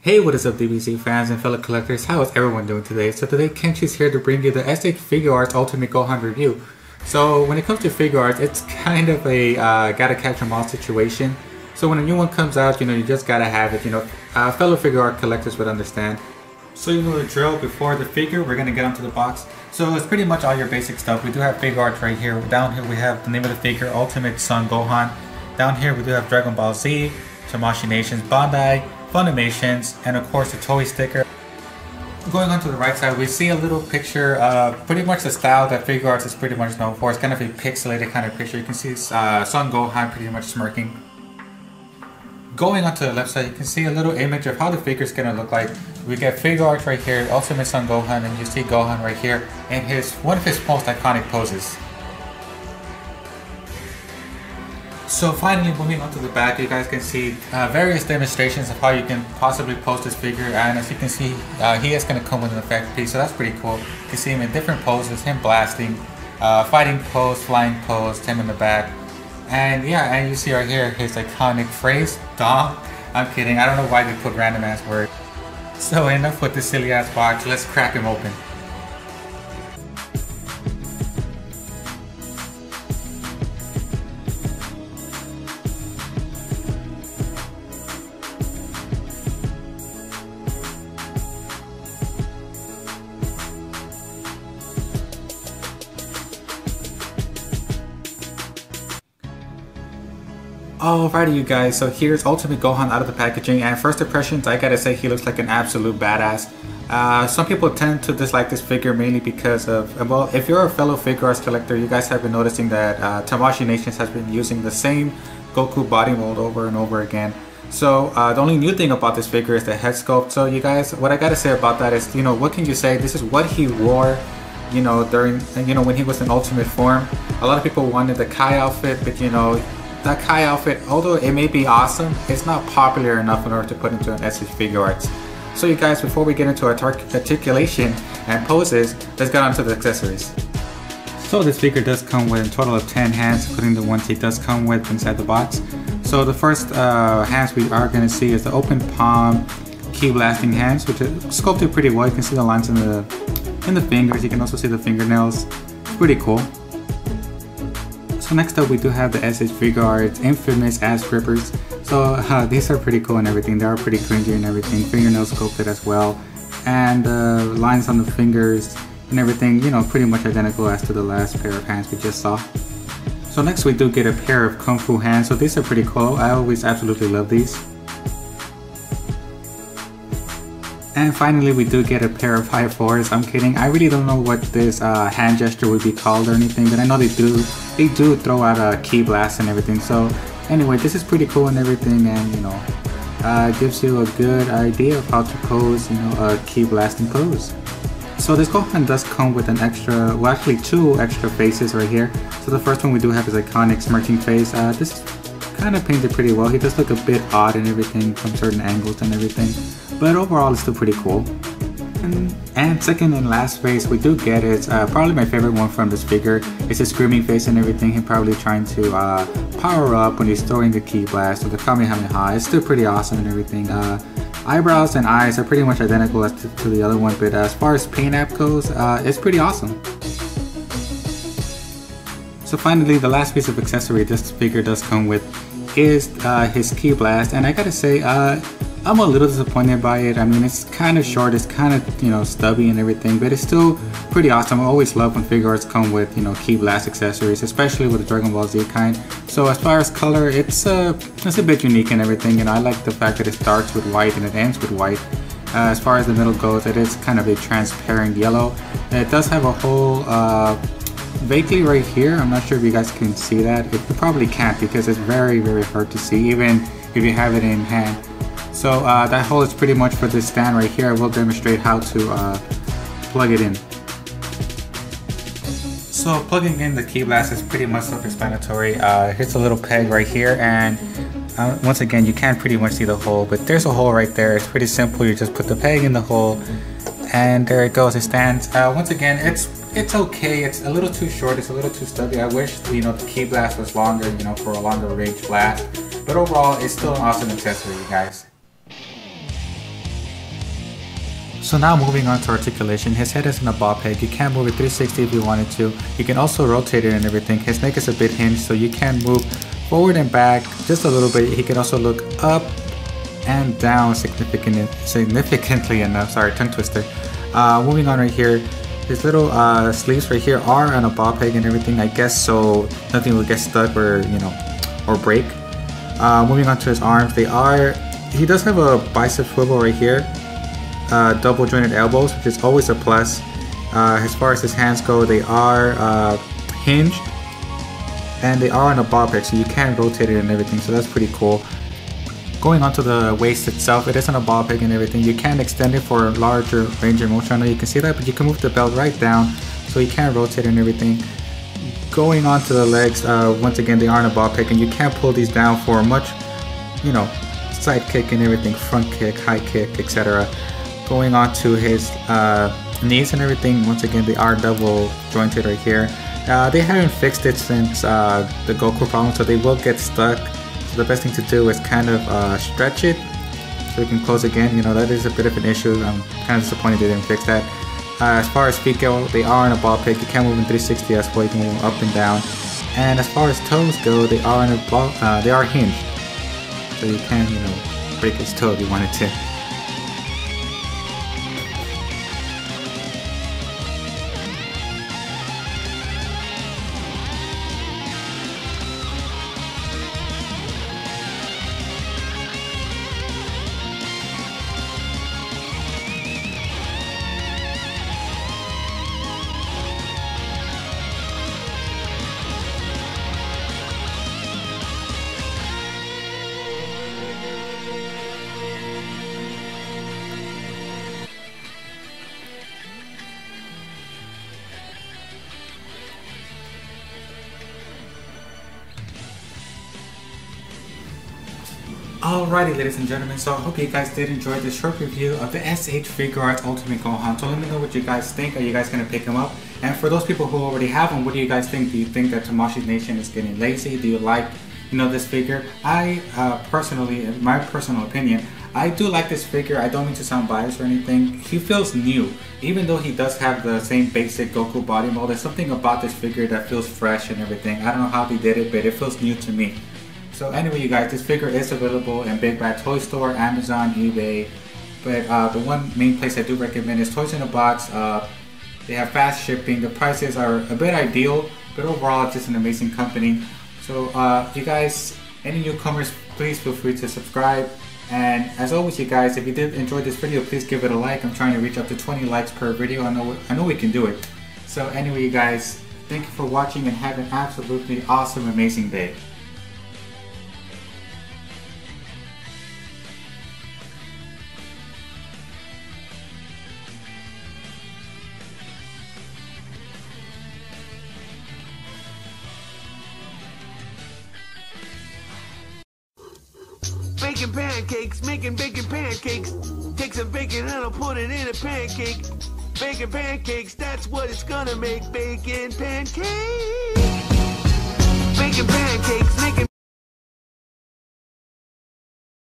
Hey, what is up DBZ fans and fellow collectors, how is everyone doing today? So today Kenshi's here to bring you the SH Figuarts Ultimate Gohan review. So when it comes to Figuarts, it's kind of a gotta catch 'em all situation. So when a new one comes out, you just gotta have it, fellow Figuart collectors would understand. So you know the drill. Before the figure, we're gonna get onto the box. So it's pretty much all your basic stuff. We do have Figuarts right here. Down here we have the name of the figure, Ultimate Son Gohan. Down here we do have Dragonball Z, Tamashii Nations, Bandai, Funimations, and of course the toy sticker. Going on to the right side, we see a little picture, pretty much the style that Figuarts is pretty much known for. It's kind of a pixelated kind of picture. You can see Son Gohan pretty much smirking. Going on to the left side, you can see a little image of how the figure is going to look like. We get Figuarts right here, Ultimate Son Gohan, and you see Gohan right here in one of his most iconic poses. So finally, moving on to the back, you guys can see various demonstrations of how you can possibly pose this figure, and as you can see, he is going to come with an effect piece, so that's pretty cool. You can see him in different poses, him blasting, fighting pose, flying pose, him in the back. And yeah, and you see right here his iconic phrase, "Dom." I'm kidding, I don't know why they put random ass words. So enough with this silly ass box, let's crack him open. Alrighty you guys, so here's Ultimate Gohan out of the packaging, and first impressions, I gotta say he looks like an absolute badass. Some people tend to dislike this figure mainly because of, well, if you're a fellow Figuarts collector, you guys have been noticing that Tamashii Nations has been using the same Goku body mold over and over again. So the only new thing about this figure is the head sculpt. So you guys, what I gotta say about that is, what can you say? This is what he wore during, when he was in ultimate form. A lot of people wanted the Kai outfit, but that Kai outfit, although it may be awesome, it's not popular enough in order to put into an SH Figuarts. So you guys, before we get into articulation and poses, let's get on to the accessories. So this figure does come with a total of 10 hands, including the ones he does come with inside the box. So the first hands we are going to see is the open palm key blasting hands, which is sculpted pretty well. You can see the lines in the fingers. You can also see the fingernails. It's pretty cool. So next up we do have the SH Figuarts infamous ass grippers. So these are pretty cool and everything. They are pretty cringy and everything. Fingernails sculpted as well, and lines on the fingers and everything, pretty much identical as to the last pair of hands we just saw. So next we do get a pair of Kung Fu hands. So these are pretty cool. I always absolutely love these. And finally we do get a pair of high fours. I'm kidding, I really don't know what this hand gesture would be called or anything, but I know they do throw out a key blast and everything. So anyway, this is pretty cool and everything, and gives you a good idea of how to pose, a key blasting pose. So this Gohan does come with an extra, well actually two extra faces right here. So the first one we do have his iconic smirking face. This kind of painted pretty well. He does look a bit odd and everything from certain angles and everything, but overall it's still pretty cool. And second and last face we do get is probably my favorite one from this figure. It's a screaming face and everything. Him probably trying to power up when he's throwing the ki blast or the Kamehameha. It's still pretty awesome and everything. Eyebrows and eyes are pretty much identical as to the other one, but as far as paint app goes, it's pretty awesome. So finally, the last piece of accessory this figure does come with is his ki blast, and I gotta say, I'm a little disappointed by it. I mean, it's kind of short, it's kind of, stubby and everything, but it's still pretty awesome. I always love when Figuarts come with, ki blast accessories, especially with the Dragonball Z kind. So as far as color, it's a bit unique and everything, I like the fact that it starts with white and it ends with white. As far as the middle goes, it is kind of a transparent yellow. It does have a hole vaguely right here. I'm not sure if you guys can see that. You probably can't because it's very, very hard to see, even if you have it in hand. So that hole is pretty much for this stand right here. I will demonstrate how to plug it in. So plugging in the ki blast is pretty much self-explanatory. Here's a little peg right here, and once again you can't pretty much see the hole, but there's a hole right there. It's pretty simple. You just put the peg in the hole, and there it goes. It stands. Once again, it's okay. It's a little too short. It's a little too stubby. I wish the ki blast was longer, for a longer range blast. But overall, it's still an awesome accessory, you guys. So now moving on to articulation, his head is in a ball peg. You can move it 360 if you wanted to. You can also rotate it and everything. His neck is a bit hinged, so you can move forward and back just a little bit. He can also look up and down significantly enough. Sorry, tongue twister. Moving on right here, his little sleeves right here are on a ball peg and everything, I guess, so nothing will get stuck or, you know, or break. Moving on to his arms, he does have a bicep swivel right here. Double jointed elbows, which is always a plus. As far as his hands go, they are hinged and they are on a ball peg, so you can rotate it and everything, so that's pretty cool. Going on to the waist itself, it is on a ball peg and everything. You can extend it for larger range of motion. I know you can see that, but you can move the belt right down, so you can rotate it and everything. Going on to the legs, once again they are on a ball peg, and you can pull these down for much, you know, side kick and everything, front kick, high kick, etc. Going on to his knees and everything, once again they are double jointed right here. They haven't fixed it since the Goku problem, so they will get stuck. So the best thing to do is kind of stretch it so you can close again. You know, that is a bit of an issue. I'm kind of disappointed they didn't fix that. As far as feet go, they are on a ball peg. You can move in 360 as well. You can move up and down. And as far as toes go, they are on a ball. They are hinged, so you can, you know, break his toe if you wanted to. Alrighty, ladies and gentlemen, so I hope you guys did enjoy this short review of the SH Figuarts Ultimate Gohan. So let me know what you guys think. Are you guys going to pick him up? And for those people who already have him, what do you guys think? Do you think that Tamashi's Nation is getting lazy? Do you like, you know, this figure? I personally, in my personal opinion, I do like this figure. I don't mean to sound biased or anything. He feels new. Even though he does have the same basic Goku body mold, there's something about this figure that feels fresh and everything. I don't know how they did it, but it feels new to me. So anyway, you guys, this figure is available in Big Bad Toy Store, Amazon, eBay. But the one main place I do recommend is Toys in a Box. They have fast shipping. The prices are a bit ideal, but overall it's just an amazing company. So you guys, any newcomers, please feel free to subscribe. And as always, you guys, if you did enjoy this video, please give it a like. I'm trying to reach up to 20 likes per video. I know we can do it. So anyway, you guys, thank you for watching and have an absolutely awesome, amazing day. Baking pancakes, making bacon pancakes. Take some bacon and I'll put it in a pancake. Bacon pancakes, that's what it's gonna make. Bacon pancakes. Bacon pancakes, making